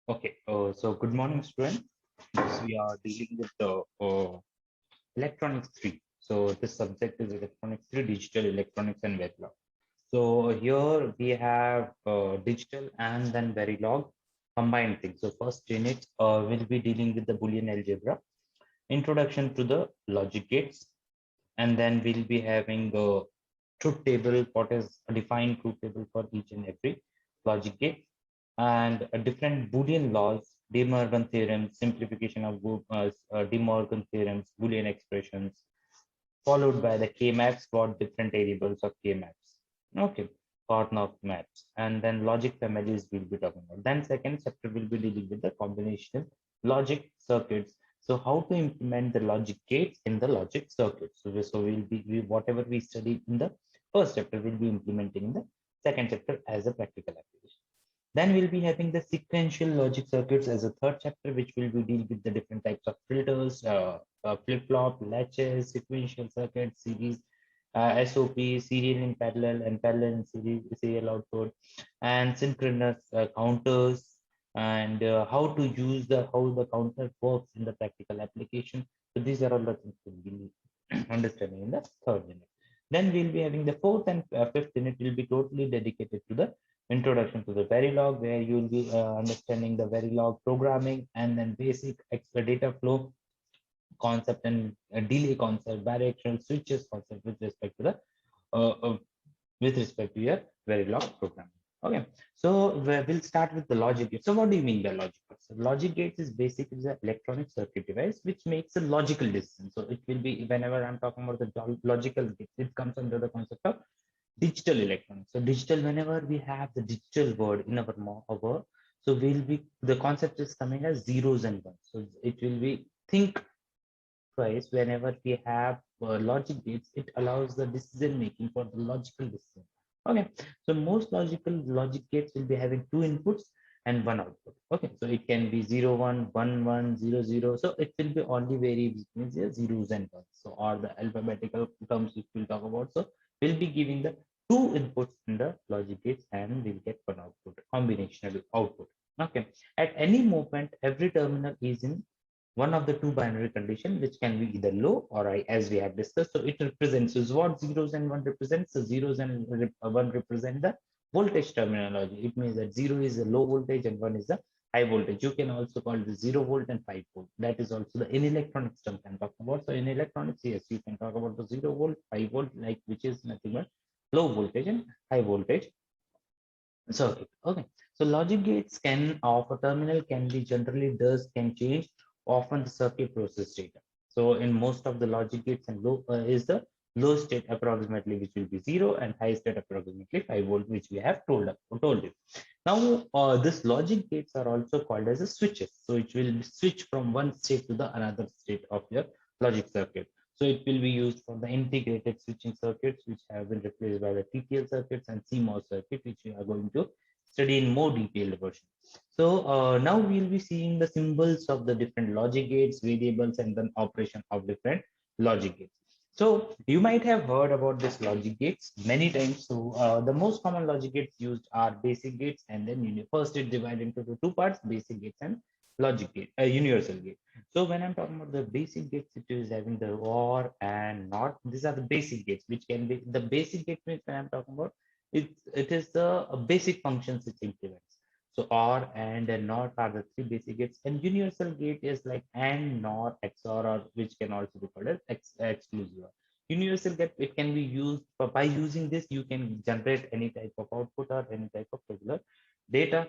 Okay, so good morning, students. This we are dealing with the electronics 3. So this subject is electronics 3, digital electronics and Verilog. So here we have digital and then Verilog combined things. So first unit will be dealing with the Boolean algebra, introduction to the logic gates, and then we'll be having a truth table, what is a defined truth table for each and every logic gate, and a different Boolean laws, De Morgan theorem, simplification of De Morgan theorems, Boolean expressions, followed by the K-maps, what different variables of K-maps. Okay, Karnaugh maps, and then logic families we'll be talking about. Then second chapter will be dealing with the combinational logic circuits. So how to implement the logic gates in the logic circuits. So whatever we studied in the first chapter, we'll be implementing in the second chapter as a practical application. Then we'll be having the sequential logic circuits as a third chapter, which will be deal with the different types of filters, flip-flop, latches, sequential circuits, series, SOP, serial in parallel, and parallel in series, serial output, and synchronous counters, and how to use how the counter works in the practical application. So these are all the things we'll be understanding in the third unit. Then we'll be having the fourth and fifth unit will be totally dedicated to the introduction to the Verilog, where you will be understanding the Verilog programming and then basic extra data flow concept and delay concept, bidirectional switches concept uh, uh, with respect to your Verilog programming. Okay, so we'll start with the logic gates. So what do you mean by logic gates? So logic gates is basically the electronic circuit device which makes a logical decision. So it will be whenever I'm talking about the logical gates, it comes under the concept of digital electronics. So digital, whenever we have the digital word in our so we'll be the concept is coming as zeros and ones. So it will be think twice whenever we have logic gates. It allows the decision making for the logical decision. Okay, so most logical logic gates will be having two inputs and one output. Okay, so it can be 0 1 1 1 0 0. So it will be only vary between the zeros and ones. So or the alphabetical terms which we'll talk about. So we'll be giving the two inputs in the logic gates and we'll get one output, combinational output. Okay, at any moment every terminal is in one of the two binary condition, which can be either low or high, as we have discussed. So it represents, is what zeros and one represents. So zeros and one represent the voltage terminology. It means that zero is a low voltage and one is the high voltage. You can also call it 0 volt and 5 volt. That is also the in electronics term I'm talking about. So in electronics, yes, you can talk about the 0 volt, 5 volt, like which is nothing but low voltage and high voltage circuit. Okay, so logic gates can of a terminal can be generally does can change often the circuit process data. So in most of the logic gates and low is the low state approximately which will be 0 and high state approximately 5 volt, which we have told you. Now this logic gates are also called as a switches. So it will switch from one state to the another state of your logic circuit. So it will be used for the integrated switching circuits, which have been replaced by the TTL circuits and CMOS circuit, which we are going to study in more detailed version. So now we'll be seeing the symbols of the different logic gates, variables, and then operation of different logic gates. So you might have heard about this logic gates many times. So the most common logic gates used are basic gates, and then first it divided into the two parts: basic gates and logic gate, universal gate. So when I'm talking about the basic gates, it is having the OR and NOT. These are the basic gates, which can be the basic gate means when I'm talking about it is the basic functions it implements. So OR and NOT are the three basic gates, and universal gate is like AND, NOR, XOR, or which can also be called as exclusive. Universal gate, it can be used by using this you can generate any type of output or any type of regular data,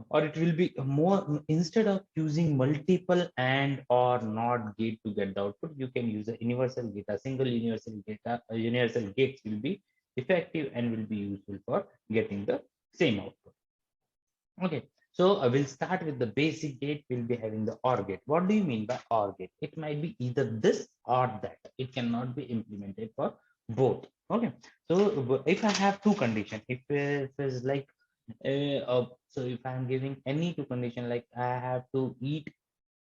or it will be more instead of using multiple and or not gate to get the output, you can use a universal gate. A single universal data universal gates will be effective and will be useful for getting the same output. Okay, so I will start with the basic gate. We'll be having the OR gate. What do you mean by OR gate? It might be either this or that. It cannot be implemented for both. Okay, so if I have two conditions, if it's like so if I'm giving any two condition, like I have to eat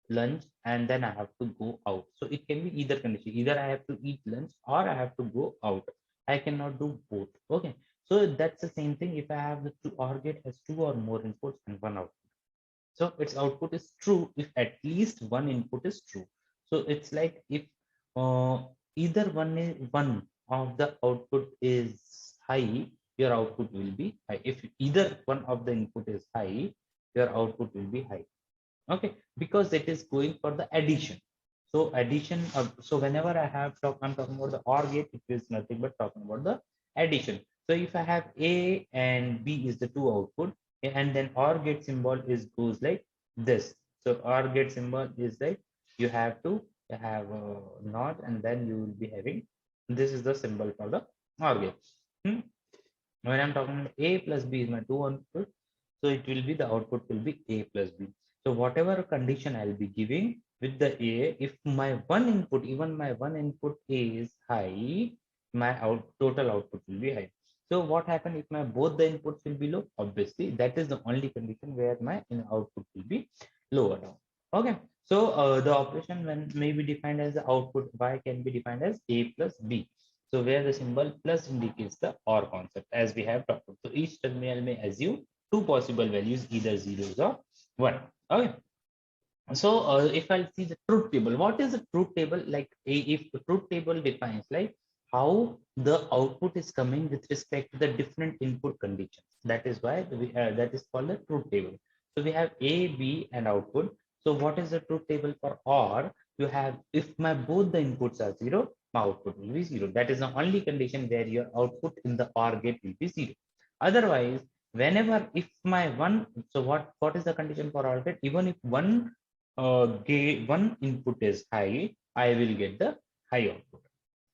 lunch and then I have to go out. So it can be either condition. Either I have to eat lunch or I have to go out. I cannot do both. Okay. So that's the same thing if I have the two OR gate has two or more inputs and one output. So its output is true if at least one input is true. So it's like if uh, either one of the output is high, your output will be high. If either one of the input is high, your output will be high. Okay, because it is going for the addition. So addition of, so whenever I'm talking about the OR gate, it is nothing but talking about the addition. So if I have A and B is the two output, and then OR gate symbol is goes like this. So OR gate symbol is like you have to have a NOT, and then you will be having this is the symbol for the OR gate. Hmm? When I'm talking about A plus B is my two output, so it will be the output will be A plus B. So whatever condition I'll be giving with the A, if my one input, even my one input A is high, my total output will be high. So what happen if my both the inputs will be low? Obviously, that is the only condition where my output will be lower down. Okay. So the operation when may be defined as the output Y can be defined as A plus B. So where the symbol plus indicates the OR concept as we have talked about. So each terminal may assume two possible values, either zeros or one. Okay. So if I'll see the truth table, what is the truth table? Like if the truth table defines like how the output is coming with respect to the different input conditions. That is why that is called the truth table. So we have A, B, and output. So what is the truth table for OR? You have if my both the inputs are zero, my output will be zero. That is the only condition where your output in the OR gate will be zero. Otherwise, whenever if my one, so what is the condition for OR gate? Even if one input is high, I will get the high output.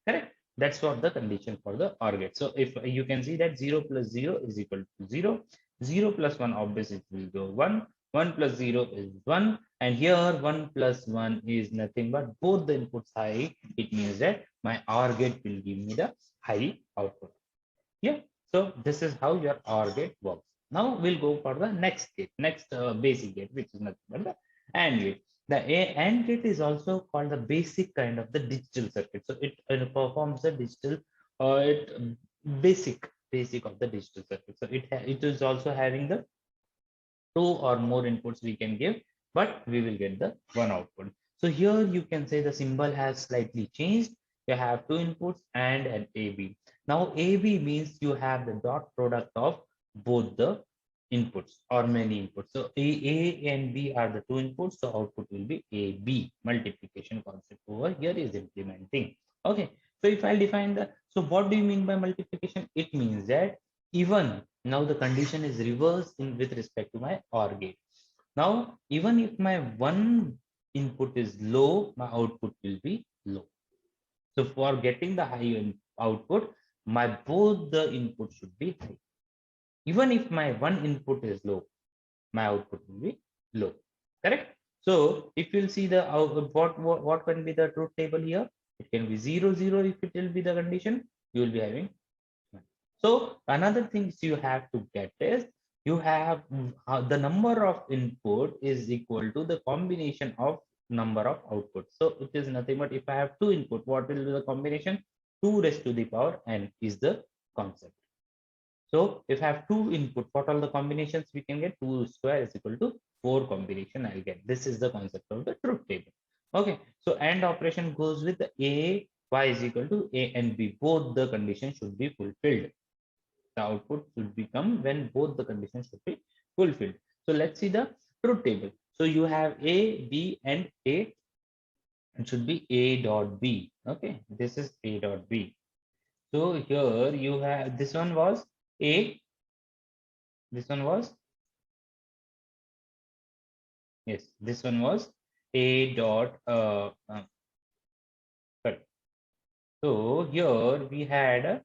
Correct? That's what the condition for the OR gate. So if you can see that 0 plus 0 is equal to 0, 0 plus 1 obviously will go 1, 1 plus 0 is 1, and here 1 plus 1 is nothing but both the inputs high. It means that my OR gate will give me the high output. Yeah. So this is how your OR gate works. Now we'll go for the next gate, next basic gate, which is nothing but the AND gate. The AND gate is also called the basic kind of the digital circuit. So it performs the digital, it basic of the digital circuit. So it is also having the two or more inputs we can give, but we will get the one output. So here you can say the symbol has slightly changed. You have two inputs and an AB. Now AB means you have the dot product of both the inputs or many inputs. So A and B are the two inputs, so output will be AB. Multiplication concept over here is implementing. Okay, so if I define the, so what do you mean by multiplication? It means that even now the condition is reversed in with respect to my OR gate. Now, even if my one input is low, my output will be low. So for getting the high output, my both the inputs should be high. Even if my one input is low, my output will be low. Correct? So if you'll see the what can be the truth table here? It can be 0, 0 if it will be the condition, you will be having. So another things you have to get is you have the number of input is equal to the combination of number of output. So it is nothing but if I have two input, what will be the combination? 2 raised to the power n is the concept. So if I have two input, what are the combinations we can get? 2 square is equal to 4 combination I'll get. This is the concept of the truth table. Okay, so AND operation goes with the A, Y is equal to A and B. Both the conditions should be fulfilled. The output should become when both the conditions should be fulfilled. So let's see the truth table. So you have A, B, and A. It should be A dot B. Okay, this is A dot B. So here you have this one was A. This one was yes. This one was A dot. Correct. So here we had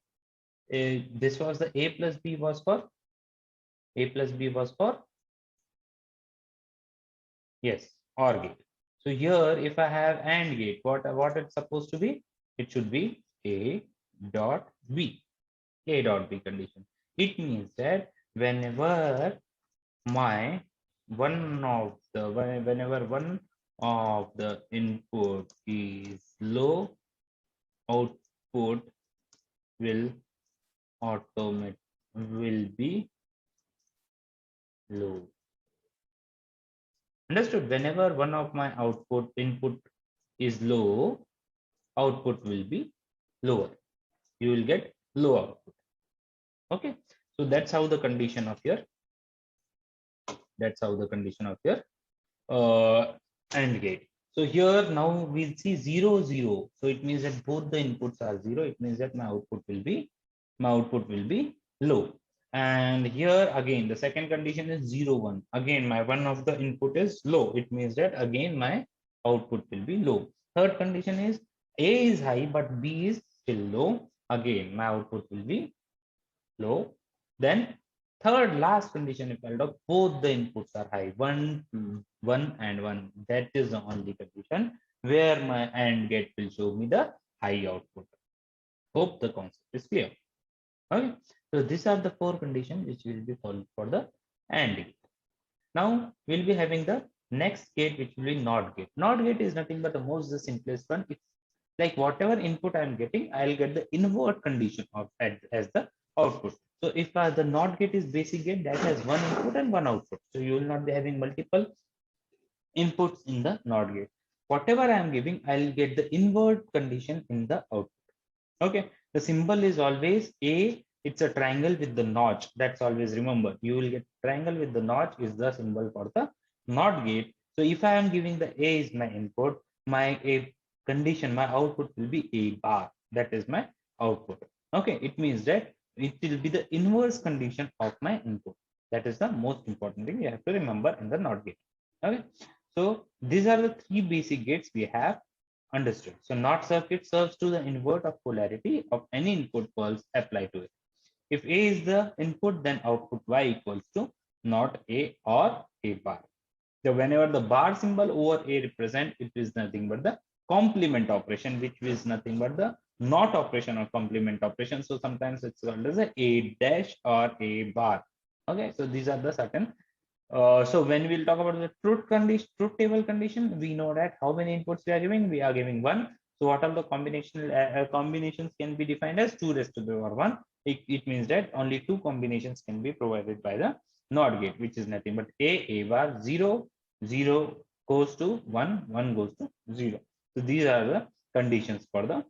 this was the A plus B was for A plus B was for yes, OR gate. So here, if I have AND gate, what it's supposed to be? It should be A dot B, A dot B condition. It means that whenever my whenever one of the input is low, output will automate will be low. Understood? Whenever one of my input is low, output will be lower. You will get low output. Okay. So that's how the condition of your AND gate. So here now we'll see 0 0. So it means that both the inputs are 0. It means that my output will be low. And here again the second condition is 0 1. Again my one of the input is low. It means that again my output will be low. Third condition is A is high but B is still low. Again my output will be low. Then third last condition, if I'll talk, both the inputs are high, 1, 1 and 1. That is the only condition where my AND gate will show me the high output. Hope the concept is clear. Okay. So these are the four conditions which will be followed for the AND gate. Now we'll be having the next gate, which will be NOT gate. NOT gate is nothing but the most the simplest one. It's like whatever input I'm getting, I'll get the invert condition of as the output. So if the NOT gate is basic gate that has one input and one output, so you will not be having multiple inputs in the NOT gate. Whatever I am giving, I'll get the invert condition in the output. Okay, the symbol is always A. It's a triangle with the notch. That's always remember. You will get triangle with the notch is the symbol for the NOT gate. So if I am giving the A is my input, my A condition, my output will be A bar. That is my output. Okay, it means that it will be the inverse condition of my input. That is the most important thing you have to remember in the NOT gate. Okay, so these are the three basic gates we have understood. So NOT circuit serves to the invert of polarity of any input pulse applied to it. If A is the input, then output Y equals to not A or A bar. So whenever the bar symbol over A represent, it is nothing but the complement operation, which is nothing but the not operation or complement operation. So sometimes it's called as A dash or A bar. Okay, so these are the certain. So when we'll talk about the truth table condition, we know that how many inputs we are giving. We are giving one. So what are the combinations can be defined as 2 raised to the power 1. It means that only two combinations can be provided by the NOT gate, which is nothing but A bar, 0, 0 goes to 1, 1 goes to 0. So these are the conditions for the